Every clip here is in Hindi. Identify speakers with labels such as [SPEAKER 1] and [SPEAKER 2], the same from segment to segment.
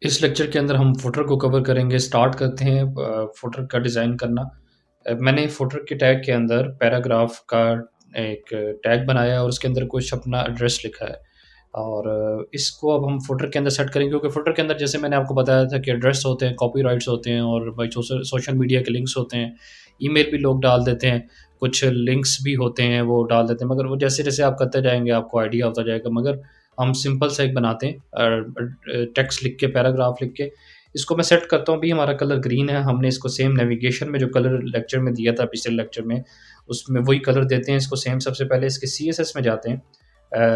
[SPEAKER 1] इस लेक्चर के अंदर हम फुटर को कवर करेंगे। स्टार्ट करते हैं फुटर का डिज़ाइन करना। मैंने फुटर के टैग के अंदर पैराग्राफ का एक टैग बनाया है और उसके अंदर कुछ अपना एड्रेस लिखा है और इसको अब हम फुटर के अंदर सेट करेंगे क्योंकि फुटर के अंदर जैसे मैंने आपको बताया था कि एड्रेस होते हैं, कॉपीराइट्स होते हैं और भाई सोशल मीडिया के लिंक्स होते हैं, ईमेल भी लोग डाल देते हैं, कुछ लिंक्स भी होते हैं वो डाल देते हैं, मगर वो जैसे-जैसे आप करते जाएँगे आपको आइडिया होता जाएगा। मगर हम सिंपल सा एक बनाते हैं टेक्स्ट लिख के, पैराग्राफ लिख के, इसको मैं सेट करता हूँ। अभी हमारा कलर ग्रीन है, हमने इसको सेम नेविगेशन में जो कलर लेक्चर में दिया था पिछले लेक्चर में, उसमें वही कलर देते हैं इसको सेम। सबसे पहले इसके सीएसएस में जाते हैं।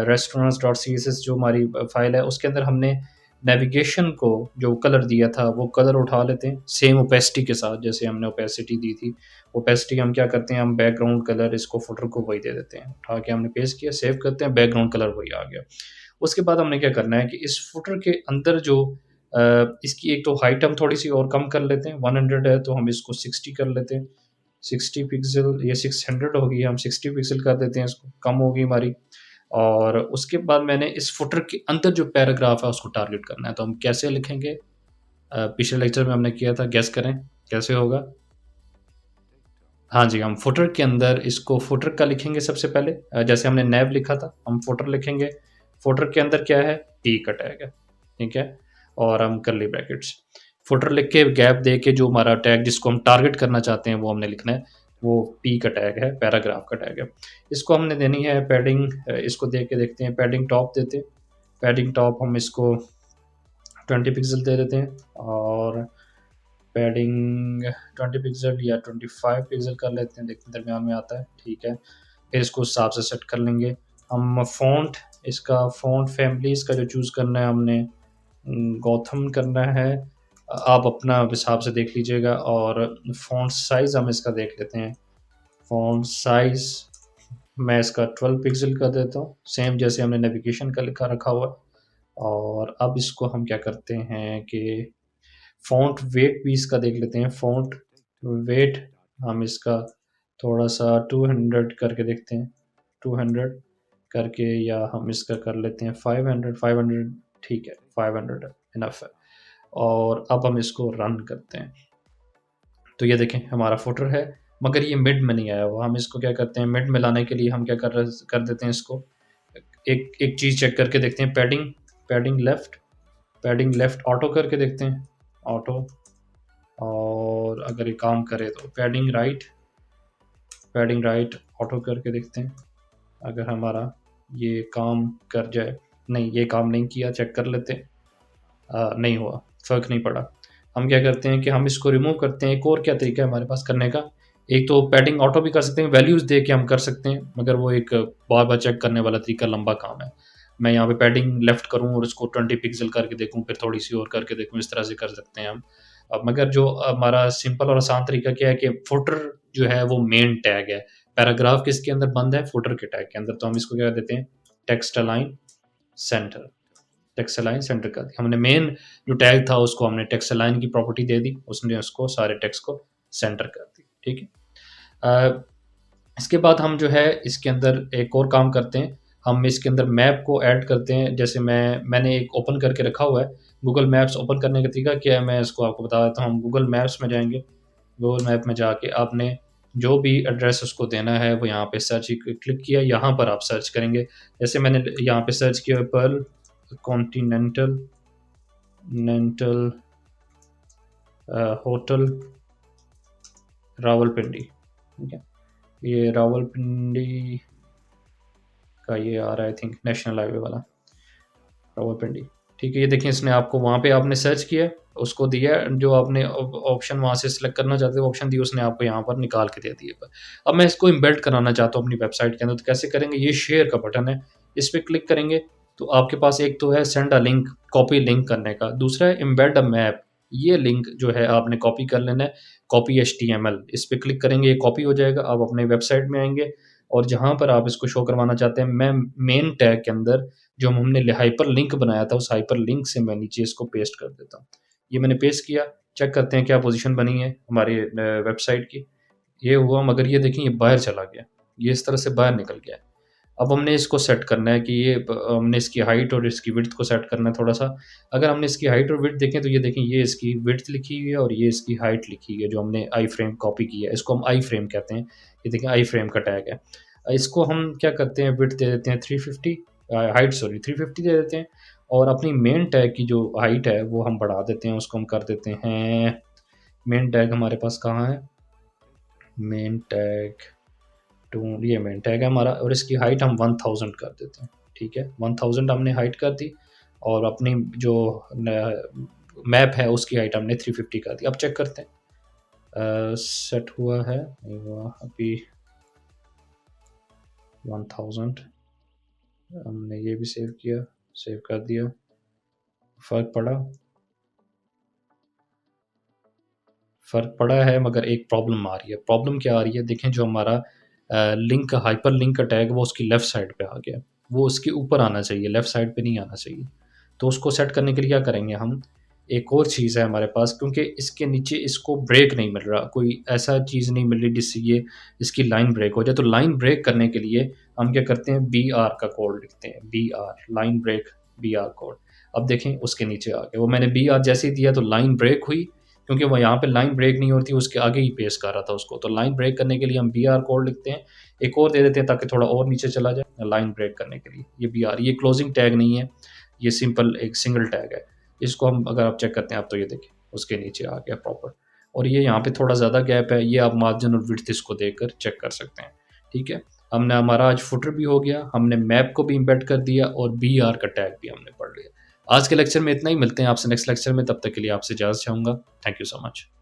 [SPEAKER 1] restaurants.css जो हमारी फ़ाइल है, उसके अंदर हमने नेविगेशन को जो कलर दिया था, वो कलर उठा लेते हैं, सेम ओपेसिटी के साथ, जैसे हमने ओपेसिटी दी थी। ओपेसिटी हम क्या करते हैं, हम बैकग्राउंड कलर इसको फुटर को वही दे देते हैं। उठा के हमने पेस्ट किया, सेव करते हैं, बैकग्राउंड कलर वही आ गया। उसके बाद हमने क्या करना है कि इस फुटर के अंदर जो इसकी एक तो हाइट हम थोड़ी-सी और कम कर लेते हैं, 100 है तो हम इसको 60 कर लेते हैं। 60 पिक्सेल, ये 600 होगी, हम 60 पिक्सेल कर देते हैं इसको, कम होगी हमारी। और उसके बाद मैंने इस फुटर के अंदर जो पैराग्राफ है उसको टारगेट करना है, तो हम कैसे लिखेंगे? पिछले लेक्चर में हमने किया था, गेस करें कैसे होगा? हाँ जी, हम फुटर के अंदर इसको फुटर का लिखेंगे सबसे पहले, जैसे हमने नैव लिखा था, हम फुटर लिखेंगे। फुटर के अंदर क्या है? पी का टैग है, ठीक है? और हम कर्ली ब्रैकेट्स। फुटर लिख के गैप दे के जो हमारा टैग जिसको हम टारगेट करना चाहते हैं वो हमने लिखना है, वो पी का टैग है, पैराग्राफ का टैग है। इसको हमने देनी है पैडिंग, इसको दे के देखते हैं, पैडिंग टॉप देते हैं। पैडिंग टॉप हम इसको 20 पिक्सल दे देते हैं और पैडिंग 20 पिक्सल या 25 पिक्सल कर लेते हैं, देखते हैं दरमियान में आता है, ठीक है। फिर इसको उस हिसाब से सेट कर लेंगे। हम फ़ॉन्ट, इसका फ़ॉन्ट फैमिली इसका जो चूज़ करना है हमने गॉथम करना है। आप अपना हिसाब से देख लीजिएगा और फ़ॉन्ट साइज़ हम इसका देख लेते हैं। फ़ॉन्ट साइज़ मैं इसका 12 पिक्सल कर देता हूँ, सेम जैसे हमने नेविगेशन का लिखा रखा हुआ है। और अब इसको हम क्या करते हैं कि फ़ॉन्ट वेट भी इसका देख लेते हैं। फ़ॉन्ट वेट हम इसका थोड़ा-सा 200 करके देखते हैं, 200 करके, या हम इसका कर लेते हैं 500, 500 ठीक है, 500 इनफ है। और अब हम इसको रन करते हैं। तो ये देखें हमारा फुटर है, मगर ये मिड में नहीं आया हुआ। हम इसको क्या करते हैं, मिड में लाने के लिए हम क्या कर देते हैं इसको, एक एक चीज़ चेक करके देखते हैं, पैडिंग लेफ्ट ऑटो करके देखते हैं, ऑटो। और अगर ये काम करे तो पैडिंग राइट ऑटो करके देखते हैं, अगर हमारा ये काम कर जाए। नहीं, ये काम नहीं किया, चेक कर लेते हैं। नहीं हुआ, फ़र्क नहीं पड़ा। हम क्या करते हैं कि हम इसको रिमूव करते हैं। एक और क्या तरीका है हमारे पास करने का, एक तो पैडिंग ऑटो भी कर सकते हैं, वैल्यूज़ दे के हम कर सकते हैं, मगर वो एक बार-बार चेक करने वाला तरीका लंबा काम है। मैं यहाँ पे पैडिंग लेफ्ट करूँ और इसको 20 पिक्सल करके देखूँ, फिर थोड़ी-सी और करके देखूँ, इस तरह से कर सकते हैं हम। मगर जो हमारा सिंपल और आसान तरीका क्या है कि फुटर जो है वो मेन टैग है। पैराग्राफ किसके अंदर बंद है? फुटर के टैग के अंदर। तो हम इसको क्या देते हैं, text align centre. Text align centre कर दिया हमने। मेन जो टैग था उसको हमने टेक्स्ट अलाइन की प्रॉपर्टी दे दी, उसने उसको सारे टेक्स्ट को सेंटर कर दी, ठीक है। इसके बाद हम जो है इसके अंदर एक और काम करते हैं, हम इसके अंदर मैप को ऐड करते हैं। जैसे मैंने एक ओपन करके रखा हुआ है, गूगल मैप्स। ओपन करने का तरीका क्या है मैं इसको आपको बता देता हूँ। हम गूगल मैप्स में जाएँगे, गूगल मैप में जाके आपने जो भी एड्रेस उसको देना है वो यहाँ पे सर्च ही क्लिक किया, यहाँ पर आप सर्च करेंगे। जैसे मैंने यहाँ पे सर्च किया पर्ल कॉन्टिनेंटल होटल रावलपिंडी, ठीक है। ये रावलपिंडी का ये आ रहा है, आई थिंक नेशनल हाईवे वाला रावलपिंडी, ठीक है। ये देखिए इसने आपको वहाँ पे आपने सर्च किया, उसको दिया जो आपने ऑप्शन वहाँ से सिलेक्ट करना चाहते हो, ऑप्शन दिया, उसने आपको यहाँ पर निकाल के दे दिए। अब मैं इसको इम्बेड कराना चाहता हूँ अपनी वेबसाइट के अंदर, तो कैसे करेंगे? ये शेयर का बटन है, इस पर क्लिक करेंगे तो आपके पास एक तो है send a link, copy link करने का, दूसरा है एम्बेड अ मैप। ये लिंक जो है आपने कॉपी कर लेना है, कॉपी HTML। इस पर क्लिक करेंगे, ये कॉपी हो जाएगा। आप अपने वेबसाइट में आएंगे और जहाँ पर आप इसको शो करवाना चाहते हैं, मैं मेन टैग के अंदर जो हमने हाइपर लिंक बनाया था, उस हाइपर लिंक से मैं नीचे इसको पेस्ट कर देता हूँ। ये मैंने पेस्ट किया, चेक करते हैं क्या पोजीशन बनी है हमारी वेबसाइट की। ये हुआ, मगर ये देखिए ये बाहर चला गया, ये इस तरह से बाहर निकल गया है। अब हमने इसको सेट करना है कि हमने इसकी हाइट और इसकी विड्थ को सेट करना है थोड़ा-सा। अगर हमने इसकी हाइट और विड्थ देखें तो ये देखें, ये इसकी विड्थ लिखी हुई है और ये इसकी हाइट लिखी हुई है, जो हमने आई फ्रेम कॉपी की है। इसको हम आई फ्रेम कहते हैं। ये देखें, आई फ्रेम का टैग है। इसको हम क्या करते हैं, विड्थ दे देते हैं 350, हाइट सॉरी 350 दे देते हैं, और अपनी मेन टैग की जो हाइट है वो हम बढ़ा देते हैं, उसको हम कर देते हैं, मेन टैग हमारे पास कहाँ है? मेन टैग टू, ये मेन टैग है हमारा, और इसकी हाइट हम 1000 कर देते हैं। ठीक है, 1000 हमने हाइट कर दी, और अपनी जो मैप है उसकी हाइट हमने 350 कर दी। अब चेक करते हैं सेट हुआ है, नहीं हुआ अभी। 1000 हमने ये भी सेव किया, सेव कर दिया, फ़र्क पड़ा, फ़र्क पड़ा है, मगर एक प्रॉब्लम आ रही है। प्रॉब्लम क्या आ रही है? देखें, जो हमारा लिंक, हाइपर लिंक का टैग, वो उसकी लेफ़्ट साइड पे आ गया। वो उसके ऊपर आना चाहिए, लेफ़्ट साइड पे नहीं आना चाहिए। तो उसको सेट करने के लिए क्या करेंगे हम, एक और चीज़ है हमारे पास, क्योंकि इसके नीचे इसको ब्रेक नहीं मिल रहा, कोई ऐसा चीज़ नहीं मिल रही जिससे ये इसकी लाइन ब्रेक हो जाए। तो लाइन ब्रेक करने के लिए हम क्या करते हैं, बीआर का कोड लिखते हैं, BR, line break, BR code. अब देखें, उसके नीचे आ गया। वो मैंने बीआर जैसे ही दिया तो लाइन ब्रेक हुई, क्योंकि वो यहाँ पे लाइन ब्रेक नहीं होती, उसके आगे ही पेस्ट कर रहा था उसको। तो लाइन ब्रेक करने के लिए हम बीआर कोड लिखते हैं, एक और दे देते हैं ताकि थोड़ा और नीचे चला जाए लाइन ब्रेक करने के लिए। ये बीआर, ये क्लोजिंग टैग नहीं है, ये सिंपल एक सिंगल टैग है। इसको हम, अगर आप चेक करते हैं आप, तो ये देखिए उसके नीचे आ गया प्रॉपर। और ये यहाँ पे थोड़ा ज़्यादा गैप है, ये आप मार्जिन और विड्थ इसको देकर चेक कर सकते हैं। ठीक है, हमने, हमारा आज फुटर भी हो गया, हमने मैप को भी इम्बेड कर दिया, और बीआर का टैग भी हमने पढ़ लिया। आज के लेक्चर में इतना ही, मिलते हैं आपसे नेक्स्ट लेक्चर में, तब तक के लिए आपसे इजाज़त चाहूँगा। Thank you so much.